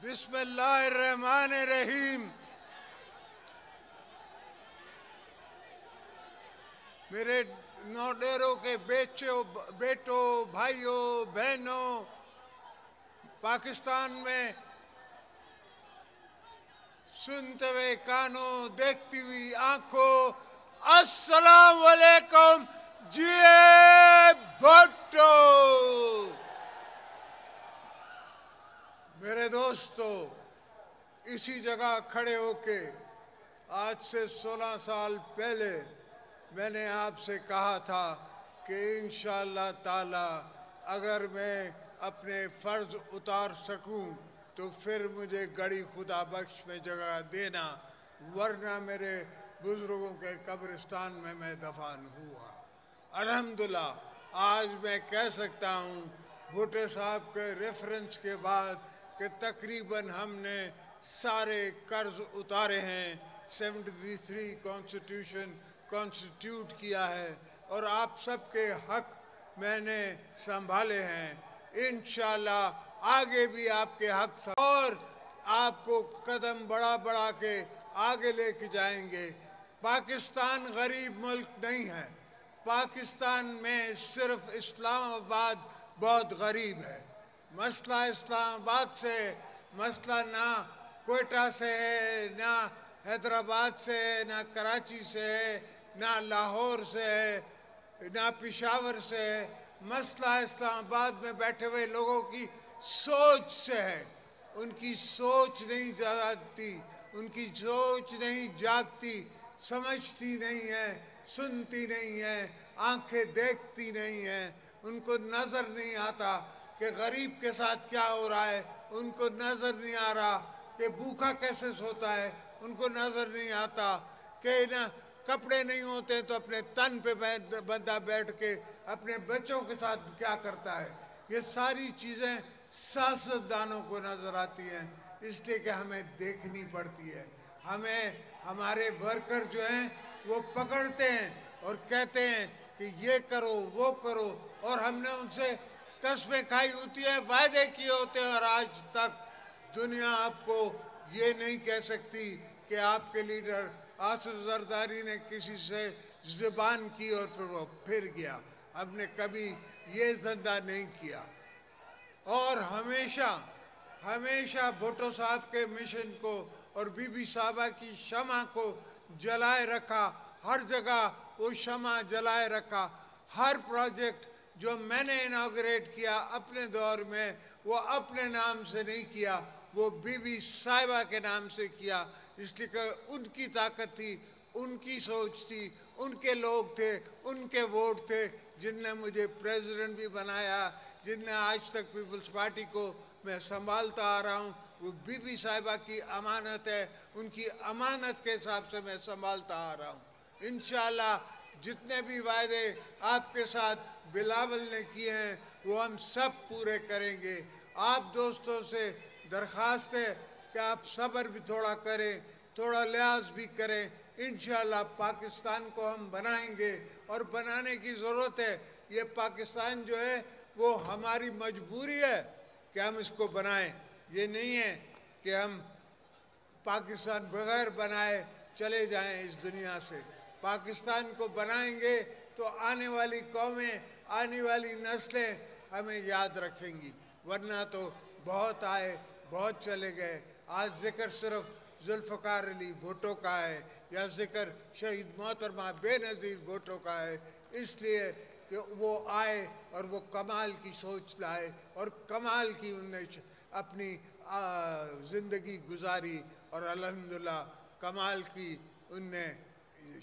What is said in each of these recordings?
बिस्मिल्लाहिर्रहमानिर्रहीम। मेरे नौडेरों के बेटों, भाइयों, बहनों, पाकिस्तान में सुनते हुए कानों, देखती हुई आंखों, अस्सलाम वालेकुम। जिए भुट्टो। मेरे दोस्तों, इसी जगह खड़े होके आज से 16 साल पहले मैंने आपसे कहा था कि इंशाअल्लाह ताला अगर मैं अपने फ़र्ज़ उतार सकूं तो फिर मुझे गड़ी खुदा बख्श में जगह देना, वरना मेरे बुज़ुर्गों के कब्रिस्तान में मैं दफन हुआ। अल्हम्दुलिल्लाह आज मैं कह सकता हूँ भुट्टो साहब के रेफरेंस के बाद कि तकरीबन हमने सारे कर्ज उतारे हैं। 73 कॉन्स्टिट्यूट किया है और आप सबके हक मैंने संभाले हैं। इंशाअल्लाह आगे भी आपके हक और आपको कदम बढ़ा के आगे लेके जाएंगे। पाकिस्तान गरीब मुल्क नहीं है। पाकिस्तान में सिर्फ इस्लामाबाद बहुत गरीब है। मसला इस्लामाबाद से, मसला ना कोयटा से है, ना हैदराबाद से है, ना कराची से है, ना लाहौर से है, ना पेशावर से है। मसला इस्लामाबाद में बैठे हुए लोगों की सोच से है। उनकी सोच नहीं जागती, उनकी सोच नहीं जागती, समझती नहीं है, सुनती नहीं है, आंखें देखती नहीं है। उनको नज़र नहीं आता कि गरीब के साथ क्या हो रहा है। उनको नज़र नहीं आ रहा कि भूखा कैसे सोता है। उनको नज़र नहीं आता कि ना कपड़े नहीं होते तो अपने तन पे बंदा बैठ के अपने बच्चों के साथ क्या करता है। ये सारी चीज़ें सियासतदानों को नज़र आती हैं, इसलिए कि हमें देखनी पड़ती है। हमें हमारे वर्कर जो हैं वो पकड़ते हैं और कहते हैं कि ये करो वो करो, और हमने उनसे कस्में खाई होती है, वायदे किए होते हैं, और आज तक दुनिया आपको ये नहीं कह सकती कि आपके लीडर आसिफ जरदारी ने किसी से ज़बान की और फिर वो फिर गया। हमने कभी ये धंधा नहीं किया और हमेशा भुट्टो साहब के मिशन को और बीबी साहबा की शमा को जलाए रखा। हर जगह वो शमा जलाए रखा। हर प्रोजेक्ट जो मैंने इनाग्रेट किया अपने दौर में वो अपने नाम से नहीं किया, वो बीबी साहिबा के नाम से किया, इसलिए कि उनकी ताकत थी, उनकी सोच थी, उनके लोग थे, उनके वोट थे जिनने मुझे प्रेसिडेंट भी बनाया, जिनने आज तक पीपल्स पार्टी को मैं संभालता आ रहा हूँ। वो बीबी साहिबा की अमानत है, उनकी अमानत के हिसाब से मैं संभालता आ रहा हूँ। इंशाअल्लाह जितने भी वायदे आपके साथ बिलावल ने किए हैं वो हम सब पूरे करेंगे। आप दोस्तों से दरख्वास्त है कि आप सब्र भी थोड़ा करें, थोड़ा लिहाज भी करें। इंशाअल्लाह पाकिस्तान को हम बनाएंगे और बनाने की ज़रूरत है। ये पाकिस्तान जो है वो हमारी मजबूरी है कि हम इसको बनाएं। ये नहीं है कि हम पाकिस्तान बगैर बनाए चले जाएं इस दुनिया से। पाकिस्तान को बनाएंगे तो आने वाली कौमें, आने वाली नस्लें हमें याद रखेंगी, वरना तो बहुत आए बहुत चले गए। आज जिक्र सिर्फ जुल्फ़िकार अली भुट्टो का है या जिक्र शहीद मोहतरमा बेनज़ीर भुट्टो का है, इसलिए कि वो आए और वो कमाल की सोच लाए और कमाल की उनने अपनी ज़िंदगी गुजारी और अल्हम्दुलिल्लाह कमाल की उनने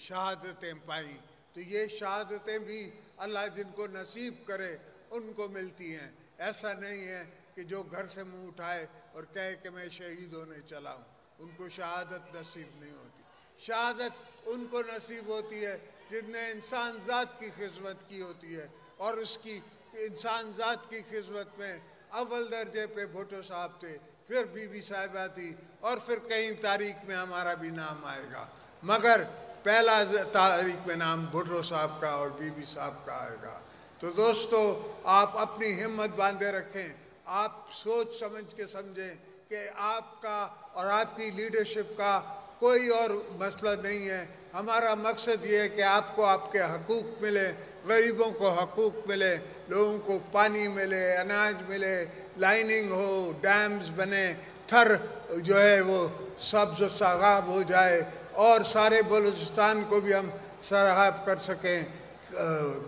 शहादतें पाई। तो ये शहादतें भी अल्लाह जिनको नसीब करे उनको मिलती हैं। ऐसा नहीं है कि जो घर से मुंह उठाए और कहे कि मैं शहीद होने चला हूँ, उनको शहादत नसीब नहीं होती। शहादत उनको नसीब होती है जिनने इंसान ज़ात की खिदमत की होती है, और उसकी इंसान ज़ात की खिदमत में अव्वल दर्जे पे भुट्टो साहब थे, फिर बीबी साहिबा थी, और फिर कहीं तारीख में हमारा भी नाम आएगा, मगर पहला तारीख में नाम भुट्टो साहब का और बीबी साहब का आएगा। तो दोस्तों आप अपनी हिम्मत बांधे रखें آپ سوچ سمجھ کے سمجھیں کہ آپ کا اور آپ کی لیڈرشپ کا کوئی اور مسئلہ نہیں ہے. ہمارا مقصد یہ ہے کہ آپ کو آپ کے حقوق ملے, غریبوں کو حقوق ملے, لوگوں کو پانی ملے, اناج ملے, لائننگ ہو, ڈیمز بنے, تھر جو ہے وہ سبز و ساغاب ہو جائے, اور سارے بلوچستان کو بھی ہم سراب کر سکیں,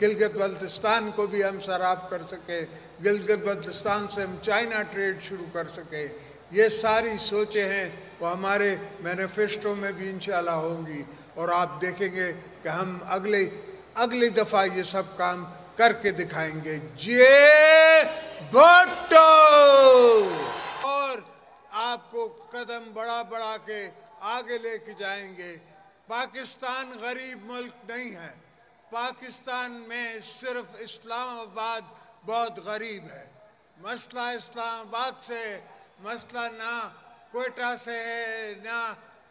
گلگت بلتستان کو بھی ہم سراب کر سکیں, گلگت بلتستان سے ہم چائنا ٹریڈ شروع کر سکیں. یہ ساری سوچیں ہیں وہ ہمارے مینیفیسٹو میں بھی انشاءاللہ ہوں گی, اور آپ دیکھیں گے کہ ہم اگلی دفعہ یہ سب کام کر کے دکھائیں گے. جے بھٹو! اور آپ کو قدم بڑھا کے آگے لے کے جائیں گے. پاکستان غریب ملک نہیں ہے. پاکستان میں صرف اسلام آباد بہت غریب ہے. مسئلہ اسلام آباد سے, مسئلہ نہ کوئٹہ سے ہے, نہ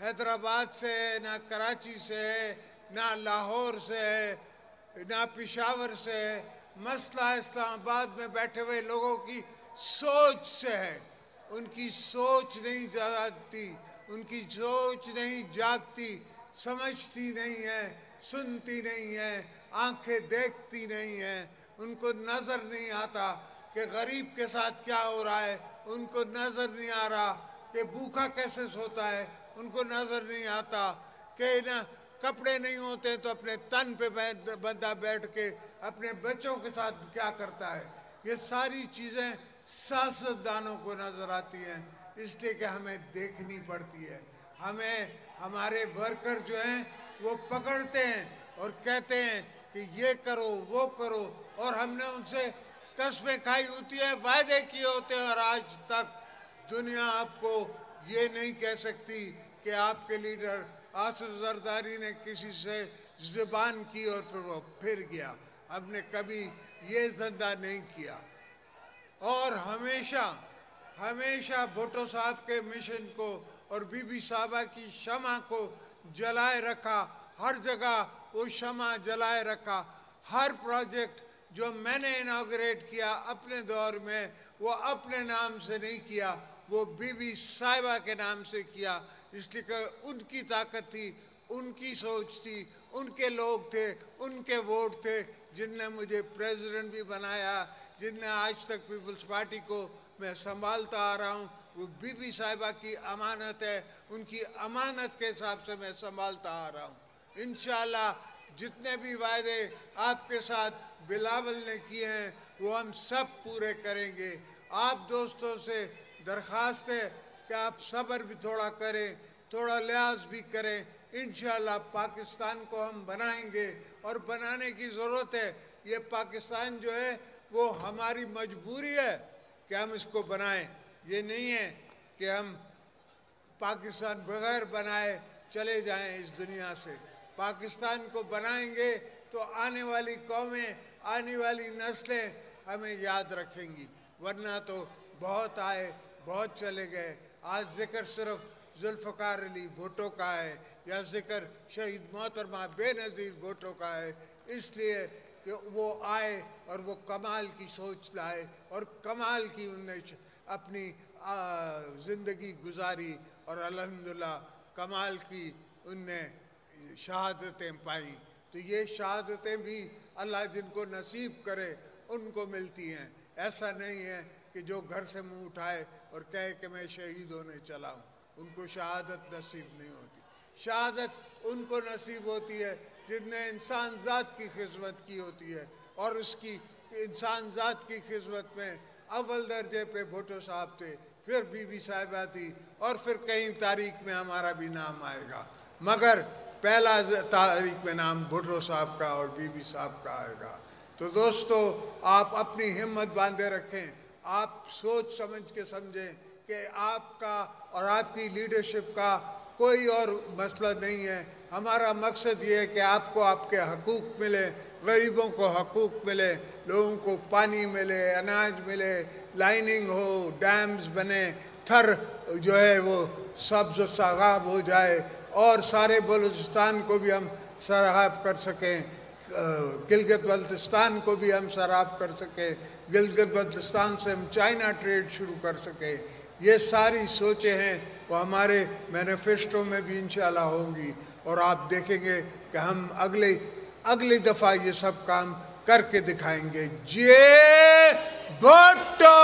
حیدرآباد سے ہے, نہ کراچی سے ہے, نہ لاہور سے ہے, نہ پشاور سے ہے. مسئلہ اسلام آباد میں بیٹھے ہوئے لوگوں کی سوچ سے ہے. ان کی سوچ نہیں جاگتی, ان کی سوچ نہیں جاگتی, سمجھتی نہیں ہے, سنتی نہیں ہے, آنکھیں دیکھتی نہیں ہیں. ان کو نظر نہیں آتا کہ غریب کے ساتھ کیا ہو رہا ہے. ان کو نظر نہیں آ رہا کہ بھوکا کیسے سوتا ہے. ان کو نظر نہیں آتا کہ نہ کپڑے نہیں ہوتے تو اپنے تن پہ بندہ بیٹھ کے اپنے بچوں کے ساتھ کیا کرتا ہے. یہ ساری چیزیں سیاستدانوں کو نظر آتی ہیں, اس لیے کہ ہمیں دیکھنی پڑتی ہے. ہمیں ہمارے ورکر جو ہیں وہ پکڑتے ہیں اور کہتے ہیں کہ یہ کرو وہ کرو, اور ہم نے ان سے قسمیں کھائی ہوتی ہیں, وعدے کیے ہوتے ہیں, اور آج تک دنیا آپ کو یہ نہیں کہہ سکتی کہ آپ کے لیڈر آصف زرداری نے کسی سے زبان کی اور پھر وہ پھر گیا. ہم نے کبھی یہ دھندا نہیں کیا, اور ہمیشہ بھٹو صاحب کے مشن کو اور بی بی صاحبہ کی شمع کو جلائے رکھا. ہر جگہ وہ شمع جلائے رکھا. ہر پروجیکٹ جو میں نے اناگریٹ کیا اپنے دور میں, وہ اپنے نام سے نہیں کیا, وہ بی بی صاحبہ کے نام سے کیا. اس لیے کہ ان کی طاقت تھی, ان کی سوچ تھی, ان کے لوگ تھے, ان کے ووٹ تھے جن نے مجھے پریزیڈنٹ بھی بنایا, جن نے آج تک پیپلز پارٹی کو میں سنبھالتا آ رہا ہوں. وہ بی بی صاحبہ کی امانت ہے, ان کی امانت کے حساب سے میں سنبھالتا آ رہا ہوں. انشاءاللہ جتنے بھی وعدے آپ کے ساتھ بلاول نے کیے ہیں وہ ہم سب پورے کریں گے. آپ دوستوں سے درخواست ہے کہ آپ صبر بھی تھوڑا کریں, تھوڑا لحاظ بھی کریں. انشاءاللہ پاکستان کو ہم بنائیں گے, اور بنانے کی ضرورت ہے. یہ پاکستان جو ہے وہ ہماری مجبوری ہے کہ ہم اس کو بنائیں. یہ نہیں ہے کہ ہم پاکستان بغیر بنائے چلے جائیں اس دنیا سے. پاکستان کو بنائیں گے تو آنے والی قومیں, آنے والی نسلیں ہمیں یاد رکھیں گی, ورنہ تو بہت آئے بہت چلے گئے. آج ذکر صرف ذوالفقار علی بھٹو کا ہے, یا ذکر شہید محترمہ بے نظیر بھٹو کا ہے, اس لیے کہ وہ آئے اور وہ کمال کی سوچ لائے, اور کمال کی انہیں اپنی زندگی گزاری, اور الحمدللہ کمال کی انہیں شہادتیں پائیں. تو یہ شہادتیں بھی اللہ جن کو نصیب کرے ان کو ملتی ہیں. ایسا نہیں ہے کہ جو گھر سے منہ اٹھائے اور کہے کہ میں شہید ہونے چلا ہوں, ان کو شہادت نصیب نہیں ہوتی. شہادت ان کو نصیب ہوتی ہے جن نے انسان ذات کی خدمت کی ہوتی ہے, اور اس کی انسان ذات کی خدمت میں اول درجے پہ بھٹو صاحب تھے, پھر بی بی صاحبہ تھی, اور پھر کہیں تاریخ میں ہمارا بھی نام آئے گا, مگر پہلا تاریخ میں نام بھٹو صاحب کا اور بی بی صاحب کا آئے گا. تو دوستو آپ اپنی ہمت باندھے رکھیں, آپ سوچ سمجھ کے سمجھیں کہ آپ کا اور آپ کی لیڈرشپ کا کوئی اور مسئلہ نہیں ہے. ہمارا مقصد یہ ہے کہ آپ کو آپ کے حقوق ملے, غریبوں کو حقوق ملے, لوگوں کو پانی ملے, اناج ملے, لائننگ ہو, ڈیمز بنے, تھر جو ہے وہ سبز و ساغاب ہو جائے, اور سارے بلوچستان کو بھی ہم سراب کر سکیں, गिलगित बल्तिस्तान को भी हम सराफ कर सके, गिलगित बल्तिस्तान से हम चाइना ट्रेड शुरू कर सके। ये सारी सोचें हैं वो हमारे मैनिफेस्टो में भी इंशाल्लाह होंगी, और आप देखेंगे कि हम अगली दफ़ा ये सब काम करके दिखाएंगे। जे भुट्टो।